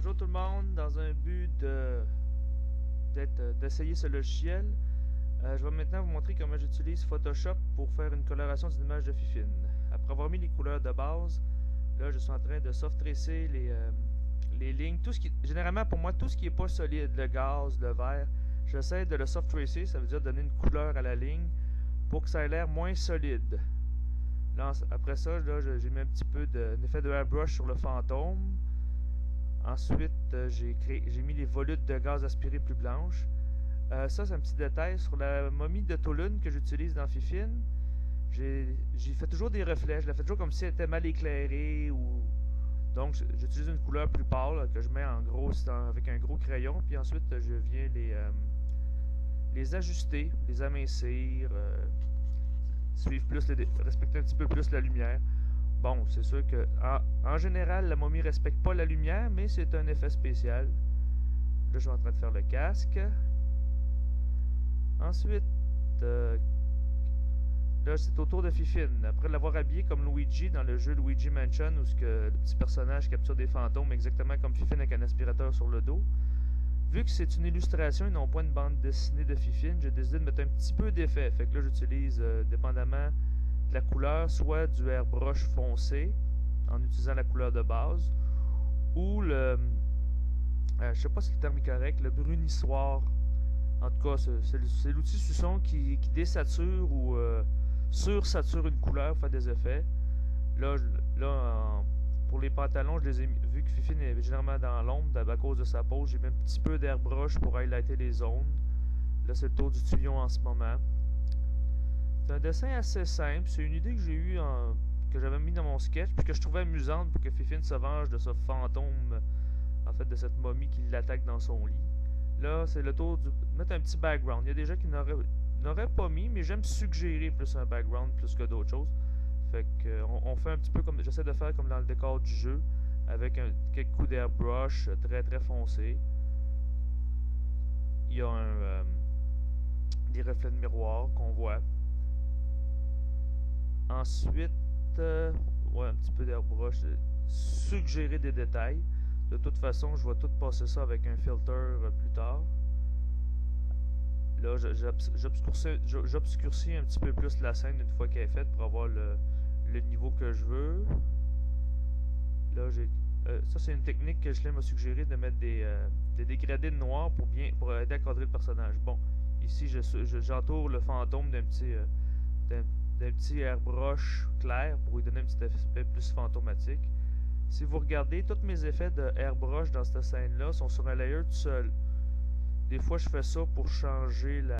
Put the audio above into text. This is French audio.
Bonjour tout le monde, dans un but d'essayer ce logiciel, je vais maintenant vous montrer comment j'utilise Photoshop pour faire une coloration d'une image de Fifine. Après avoir mis les couleurs de base, là je suis en train de soft tracer les lignes, généralement pour moi tout ce qui n'est pas solide, le gaz, le vert, j'essaie de le soft tracer, ça veut dire donner une couleur à la ligne pour que ça ait l'air moins solide. Là, après ça, j'ai mis un petit peu d'effet de airbrush sur le fantôme. Ensuite, j'ai mis les volutes de gaz aspiré plus blanches. Ça, c'est un petit détail. Sur la momie de Toulon que j'utilise dans Fifine, j'ai fait toujours des reflets. Je la fais toujours comme si elle était mal éclairée. Donc, j'utilise une couleur plus pâle que je mets en gros avec un gros crayon. Puis ensuite, je viens les ajuster, les amincir, respecter un petit peu plus la lumière. Bon, c'est sûr que en général, la momie ne respecte pas la lumière, mais c'est un effet spécial. Là, je suis en train de faire le casque. Ensuite, là, c'est au tour de Fifine. Après l'avoir habillé comme Luigi dans le jeu Luigi Mansion, où le petit personnage capture des fantômes exactement comme Fifine avec un aspirateur sur le dos. Vu que c'est une illustration et non pas une bande dessinée de Fifine, j'ai décidé de mettre un petit peu d'effet. Fait que là, j'utilise, dépendamment de la couleur, soit du airbrush foncé, en utilisant la couleur de base, ou je sais pas si le terme est correct, le brunissoir. En tout cas, c'est l'outil Suson qui désature ou sursature une couleur, fait des effets. Là, pour les pantalons, je les ai vu que Fifine est généralement dans l'ombre à cause de sa peau. J'ai mis un petit peu d'airbrush pour highlighter les zones. Là, c'est le tour du tuyau en ce moment. C'est un dessin assez simple. C'est une idée que j'ai eue, que j'avais mis dans mon sketch, puis que je trouvais amusante pour que Fifine se venge de ce fantôme, en fait, de cette momie qui l'attaque dans son lit. Là, c'est le tour de mettre un petit background. Il y a des gens qui n'auraient pas mis, mais j'aime suggérer plus un background plus que d'autres choses. Fait que on fait un petit peu comme j'essaie de faire comme dans le décor du jeu, avec quelques coups d'airbrush très très foncés. Il y a des reflets de miroir qu'on voit. Ensuite, ouais, un petit peu d'airbrush, suggérer des détails. De toute façon, je vais tout passer ça avec un filter plus tard. Là, j'obscurcis un petit peu plus la scène une fois qu'elle est faite pour avoir le niveau que je veux. Là, ça, c'est une technique que je m'a suggéré de mettre des dégradés de noir pour aider à cadrer le personnage. Bon, ici, j'entoure le fantôme d'un petit airbrush clair pour lui donner un petit effet plus fantomatique. Si vous regardez, tous mes effets de airbrush dans cette scène-là sont sur un layer tout seul. Des fois, je fais ça pour changer